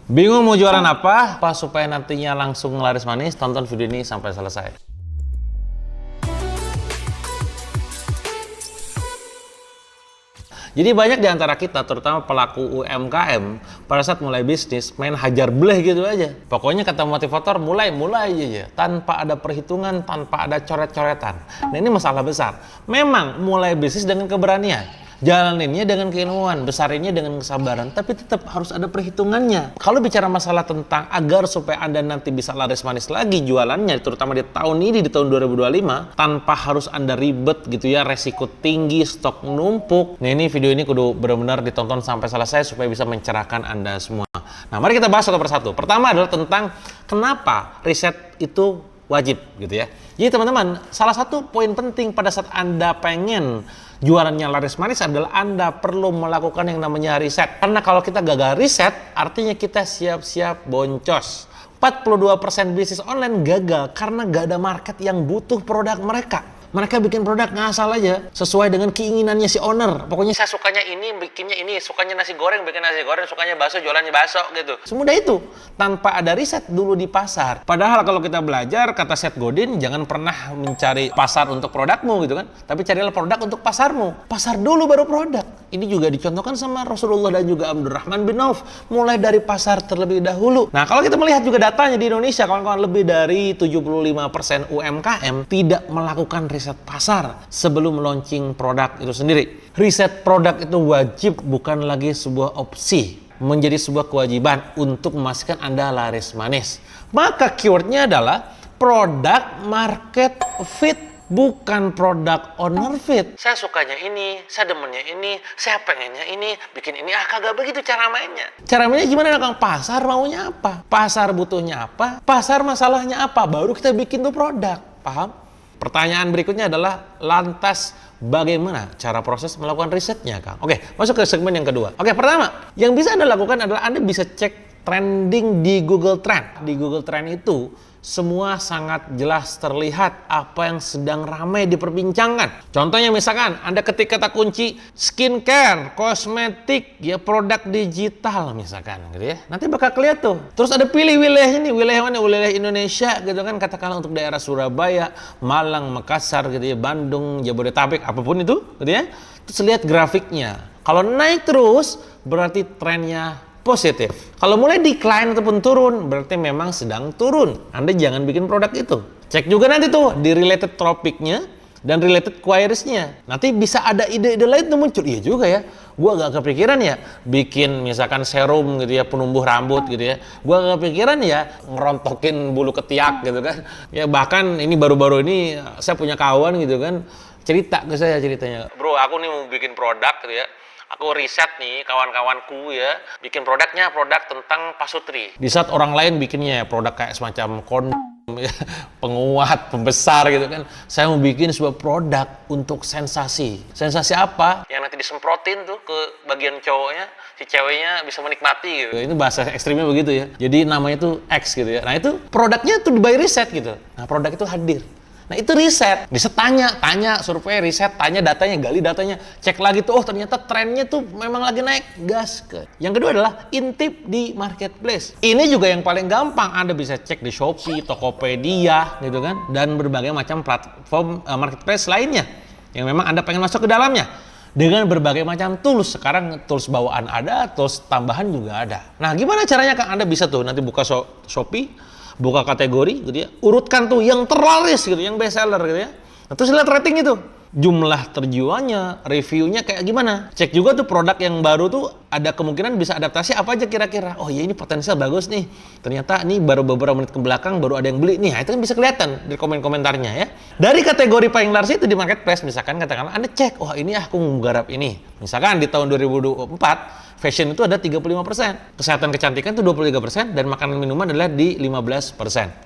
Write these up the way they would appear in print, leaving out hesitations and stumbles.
Bingung mau jualan apa? Supaya nantinya langsung laris manis, tonton video ini sampai selesai. Jadi banyak di antara kita, terutama pelaku UMKM, pada saat mulai bisnis, main hajar bleh gitu aja. Pokoknya kata motivator, mulai aja. Tanpa ada perhitungan, tanpa ada coret-coretan. Nah ini masalah besar. Memang mulai bisnis dengan keberanian. Jalaninnya dengan keilmuan, besarinnya dengan kesabaran, tapi tetap harus ada perhitungannya. Kalau bicara masalah tentang agar supaya Anda nanti bisa laris manis lagi jualannya, terutama di tahun ini, di tahun 2025, tanpa harus Anda ribet gitu ya, resiko tinggi, stok numpuk. Nah ini video ini kudu benar-benar ditonton sampai selesai supaya bisa mencerahkan Anda semua. Nah mari kita bahas satu persatu. Pertama adalah tentang kenapa riset itu wajib gitu ya. Jadi teman-teman, salah satu poin penting pada saat Anda pengen jualannya laris manis adalah Anda perlu melakukan yang namanya riset. Karena kalau kita gagal riset, artinya kita siap-siap boncos. 42% bisnis online gagal karena gak ada market yang butuh produk mereka. Mereka bikin produk ngasal aja, sesuai dengan keinginannya si owner. Pokoknya saya sukanya ini, bikinnya ini. Sukanya nasi goreng, bikin nasi goreng. Sukanya bakso, jualannya bakso gitu. Semudah itu, tanpa ada riset dulu di pasar. Padahal kalau kita belajar, kata Seth Godin, jangan pernah mencari pasar untuk produkmu gitu kan. Tapi carilah produk untuk pasarmu. Pasar dulu baru produk. Ini juga dicontohkan sama Rasulullah dan juga Abdurrahman bin Auf. Mulai dari pasar terlebih dahulu. Nah kalau kita melihat juga datanya di Indonesia, kawan-kawan, lebih dari 75% UMKM tidak melakukan riset pasar sebelum launching produk itu sendiri. Riset produk itu wajib, bukan lagi sebuah opsi, menjadi sebuah kewajiban untuk memastikan Anda laris manis. Maka keywordnya adalah produk market fit, bukan produk owner fit. Saya sukanya ini, saya demennya ini, saya pengennya ini, bikin ini. Kagak begitu cara mainnya. Cara mainnya gimana Kang? Pasar maunya apa? Pasar butuhnya apa? Pasar masalahnya apa? Baru kita bikin tuh produk. Paham? Pertanyaan berikutnya adalah, lantas bagaimana cara proses melakukan risetnya, Kang? Oke, masuk ke segmen yang kedua. Oke, pertama, yang bisa Anda lakukan adalah Anda bisa cek trending di Google Trend. Di Google Trend itu semua sangat jelas terlihat apa yang sedang ramai diperbincangkan. Contohnya misalkan Anda ketik kata kunci skincare, kosmetik, ya produk digital misalkan gitu ya. Nanti bakal kelihatan tuh. Terus ada pilih wilayahnya nih, wilayah mana? Wilayah Indonesia gitu kan, katakanlah untuk daerah Surabaya, Malang, Makassar gitu ya, Bandung, Jabodetabek, apapun itu gitu ya. Terus lihat grafiknya. Kalau naik terus berarti trennya positif. Kalau mulai decline ataupun turun, berarti memang sedang turun. Anda jangan bikin produk itu. Cek juga nanti tuh di related topicnya dan related queriesnya. Nanti bisa ada ide-ide lain tuh muncul. Iya juga ya, gua agak kepikiran ya bikin misalkan serum gitu ya, penumbuh rambut gitu ya. Gua agak kepikiran ya ngerontokin bulu ketiak gitu kan. Ya bahkan ini baru-baru ini saya punya kawan gitu kan, cerita ke saya ceritanya. Bro, aku nih mau bikin produk gitu ya. Aku riset nih kawan-kawanku ya, bikin produknya produk tentang pasutri. Di saat orang lain bikinnya produk kayak semacam kondom, ya, penguat, pembesar gitu kan. Saya mau bikin sebuah produk untuk sensasi. Sensasi apa? Yang nanti disemprotin tuh ke bagian cowoknya, si ceweknya bisa menikmati gitu. Itu bahasa ekstrimnya begitu ya. Jadi namanya tuh X gitu ya. Nah itu produknya tuh by riset gitu. Nah produk itu hadir. Nah itu riset, tanya, survei, riset, tanya datanya, gali datanya, cek lagi tuh, oh ternyata trennya tuh memang lagi naik, gas ke. Yang kedua adalah intip di marketplace. Ini juga yang paling gampang, Anda bisa cek di Shopee, Tokopedia, gitu kan, dan berbagai macam platform marketplace lainnya yang memang Anda pengen masuk ke dalamnya. Dengan berbagai macam tools, sekarang tools bawaan ada, tools tambahan juga ada. Nah gimana caranya Kang? Anda bisa tuh nanti buka Shopee, buka kategori gitu ya, urutkan tuh yang terlaris gitu, yang best seller gitu ya. Nah, terus lihat rating itu, jumlah terjualnya, reviewnya kayak gimana. Cek juga tuh produk yang baru tuh ada kemungkinan bisa adaptasi apa aja kira-kira. Oh ya ini potensial bagus nih, ternyata ini baru beberapa menit ke belakang baru ada yang beli nih. Nah, itu kan bisa kelihatan dari komen-komentarnya ya. Dari kategori paling laris itu di marketplace, misalkan katakanlah Anda cek, wah ini aku menggarap ini. Misalkan di tahun 2024 fashion itu ada 35%, kesehatan kecantikan itu 23%, dan makanan minuman adalah di 15%.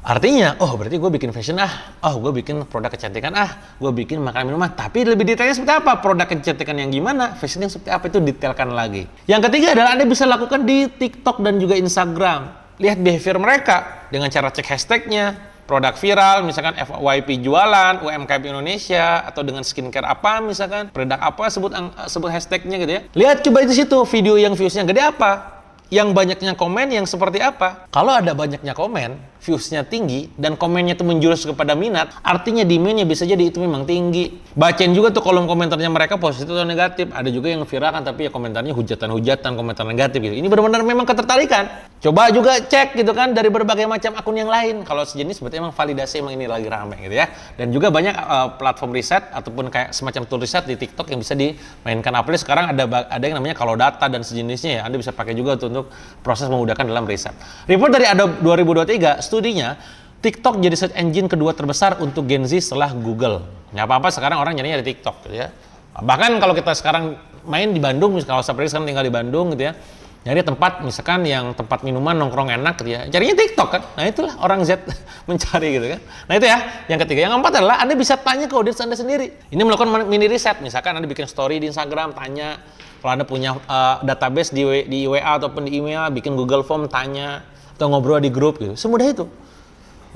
Artinya, oh berarti gue bikin fashion gue bikin produk kecantikan gue bikin makanan minuman. Tapi lebih detailnya seperti apa? Produk kecantikan yang gimana? Fashion yang seperti apa? Itu detailkan lagi. Yang ketiga adalah Anda bisa lakukan di TikTok dan juga Instagram. Lihat behavior mereka dengan cara cek hashtagnya, produk viral, misalkan FYP jualan, UMKM Indonesia, atau dengan skincare apa misalkan, produk apa sebut hashtagnya gitu ya. Lihat coba di situ video yang viewsnya gede apa. Yang banyaknya komen yang seperti apa? Kalau ada banyaknya komen, views-nya tinggi, dan komennya itu menjurus kepada minat, artinya demand-nya bisa jadi itu memang tinggi. Bacain juga tuh kolom komentarnya mereka positif atau negatif. Ada juga yang viral kan, tapi ya komentarnya hujatan-hujatan, komentar negatif gitu. Ini benar-benar memang ketertarikan. Coba juga cek gitu kan dari berbagai macam akun yang lain. Kalau sejenis berarti emang validasi emang ini lagi rame gitu ya. Dan juga banyak platform riset ataupun kayak semacam tool riset di TikTok yang bisa dimainkan. Apalagi sekarang ada yang namanya kalau data dan sejenisnya ya. Anda bisa pakai juga untuk proses memudahkan dalam riset. Report dari Adobe 2023, studinya TikTok jadi search engine kedua terbesar untuk Gen Z setelah Google. Nggak apa-apa sekarang orang nyarinya di TikTok gitu ya. Bahkan kalau kita sekarang main di Bandung, kalau seperti sekarang tinggal di Bandung gitu ya, nyari tempat misalkan yang tempat minuman nongkrong enak gitu ya, carinya TikTok kan. Nah itulah orang Z mencari gitu kan. Nah itu ya yang ketiga. Yang keempat adalah Anda bisa tanya ke audiens Anda sendiri. Ini melakukan mini riset. Misalkan Anda bikin story di Instagram, tanya. Kalau Anda punya database di WA ataupun di email, bikin Google Form, tanya atau ngobrol di grup gitu. Semudah itu.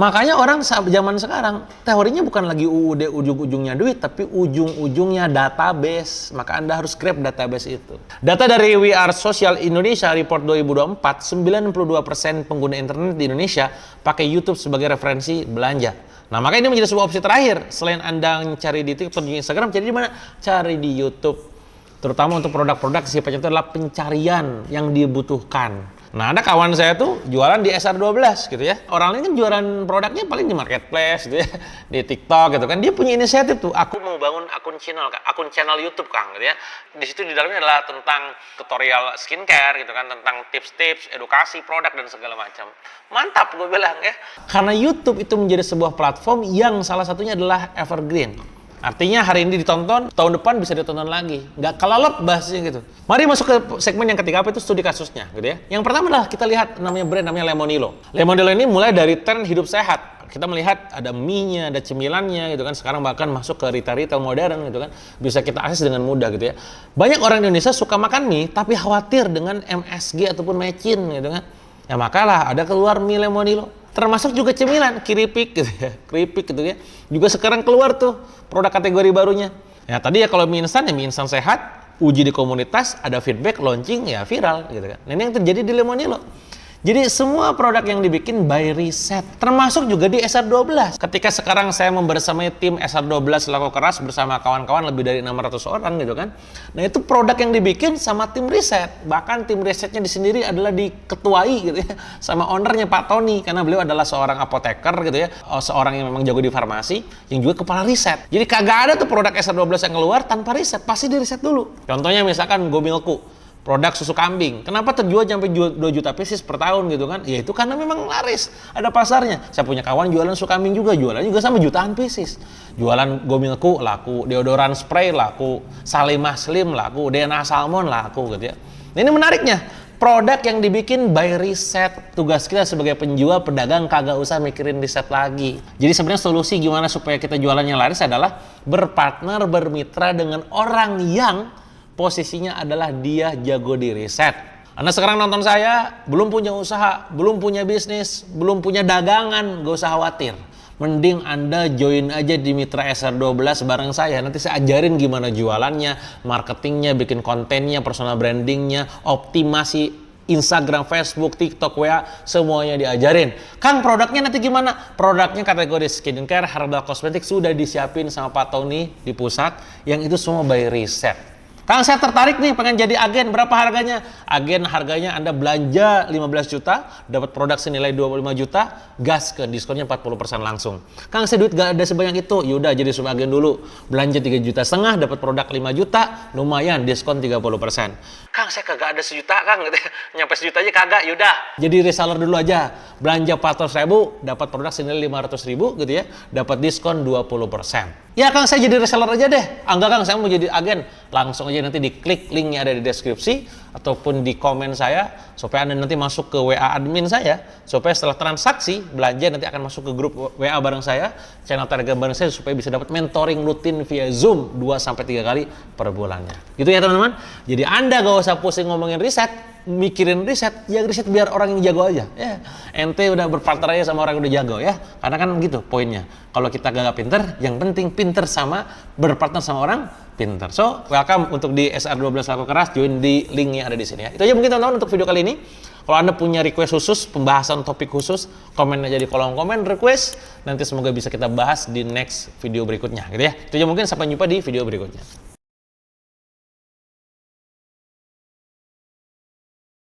Makanya orang zaman sekarang teorinya bukan lagi UUD ujung-ujungnya duit, tapi ujung-ujungnya database. Maka Anda harus grab database itu. Data dari We Are Social Indonesia Report 2024, 92% pengguna internet di Indonesia pakai YouTube sebagai referensi belanja. Nah, maka ini menjadi sebuah opsi terakhir. Selain Anda cari di TikTok, di Instagram, cari di mana? Cari di YouTube. Terutama untuk produk-produk sifatnya itu adalah pencarian yang dibutuhkan. Nah, ada kawan saya tuh jualan di SR12 gitu ya. Orang lain kan jualan produknya paling di marketplace gitu ya, di TikTok gitu kan. Dia punya inisiatif tuh, aku mau bangun akun channel YouTube Kang gitu ya. Di situ di dalamnya adalah tentang tutorial skincare gitu kan, tentang tips-tips, edukasi produk dan segala macam. Mantap gue bilang ya. Karena YouTube itu menjadi sebuah platform yang salah satunya adalah evergreen. Artinya hari ini ditonton, tahun depan bisa ditonton lagi. Nggak kelalep bahasanya gitu. Mari masuk ke segmen yang ketiga, apa itu studi kasusnya gitu ya. Yang pertama adalah kita lihat namanya brand namanya Lemonilo. Lemonilo ini mulai dari tren hidup sehat. Kita melihat ada mie-nya, ada cemilannya gitu kan. Sekarang bahkan masuk ke retail modern gitu kan. Bisa kita akses dengan mudah gitu ya. Banyak orang Indonesia suka makan mie tapi khawatir dengan MSG ataupun mecin gitu kan. Ya makalah ada keluar mie Lemonilo. Termasuk juga cemilan, keripik gitu ya, keripik gitu ya. Juga sekarang keluar tuh produk kategori barunya. Ya tadi ya kalau mie instan ya mie instan sehat, uji di komunitas, ada feedback, launching ya viral gitu kan. Nah, ini yang terjadi di Lemonilo. Jadi semua produk yang dibikin by riset, termasuk juga di SR12. Ketika sekarang saya membersamai tim SR12 Laku Keras bersama kawan-kawan lebih dari 600 orang gitu kan. Nah itu produk yang dibikin sama tim riset. Bahkan tim risetnya di sendiri adalah diketuai gitu ya, sama ownernya Pak Tony. Karena beliau adalah seorang apoteker gitu ya, seorang yang memang jago di farmasi, yang juga kepala riset. Jadi kagak ada tuh produk SR12 yang keluar tanpa riset, pasti di riset dulu. Contohnya misalkan Gomilku. Produk susu kambing. Kenapa terjual sampai 2 juta pieces per tahun gitu kan? Ya itu karena memang laris, ada pasarnya. Saya punya kawan jualan susu kambing juga, jualannya juga sama jutaan pieces. Jualan Gomilku laku, deodoran spray laku, Salimah Slim laku, DNA Salmon laku gitu ya. Nah, ini menariknya, produk yang dibikin by riset. Tugas kita sebagai penjual, pedagang kagak usah mikirin riset lagi. Jadi sebenarnya solusi gimana supaya kita jualannya laris adalah berpartner, bermitra dengan orang yang posisinya adalah dia jago di riset. Anda sekarang nonton saya, belum punya usaha, belum punya bisnis, belum punya dagangan, gak usah khawatir. Mending Anda join aja di Mitra SR12 bareng saya. Nanti saya ajarin gimana jualannya, marketingnya, bikin kontennya, personal brandingnya, optimasi Instagram, Facebook, TikTok, WA, semuanya diajarin. Kang, produknya nanti gimana? Produknya kategori skincare, herbal kosmetik sudah disiapin sama Pak Tony di pusat, yang itu semua by riset. Kang, saya tertarik nih pengen jadi agen, berapa harganya? Agen harganya Anda belanja 15 juta, dapat produk senilai 25 juta, gas ke diskonnya 40% langsung. Kang, saya duit gak ada sebanyak itu, yaudah jadi sub agen dulu, belanja 3,5 juta, dapat produk 5 juta, lumayan, diskon 30%. Kang, saya kagak ada sejuta Kang, nyampe sejuta aja kagak, yaudah jadi reseller dulu aja, belanja 400 ribu, dapat produk senilai 500 ribu gitu ya, dapat diskon 20%. Ya Kang, saya jadi reseller aja deh. Enggak Kang, saya mau jadi agen. Langsung aja nanti diklik linknya ada di deskripsi ataupun di komen saya supaya Anda nanti masuk ke WA admin saya, supaya setelah transaksi belanja nanti akan masuk ke grup WA bareng saya, channel Telegram bareng saya supaya bisa dapat mentoring rutin via Zoom 2-3 kali per bulannya. Gitu ya teman-teman. Jadi Anda gak usah pusing ngomongin riset, mikirin riset, ya riset biar orang yang jago aja ya. Ente udah berpartner aja sama orang yang udah jago ya, karena kan gitu poinnya. Kalau kita gak pinter, yang penting pinter sama berpartner sama orang pinter. So welcome untuk di SR12 Laku Keras, join di link yang yang ada di sini ya. Itu aja mungkin teman-teman untuk video kali ini. Kalau Anda punya request khusus, pembahasan topik khusus, komen aja di kolom komen request. Nanti semoga bisa kita bahas di next video berikutnya gitu ya. Itu aja mungkin, sampai jumpa di video berikutnya.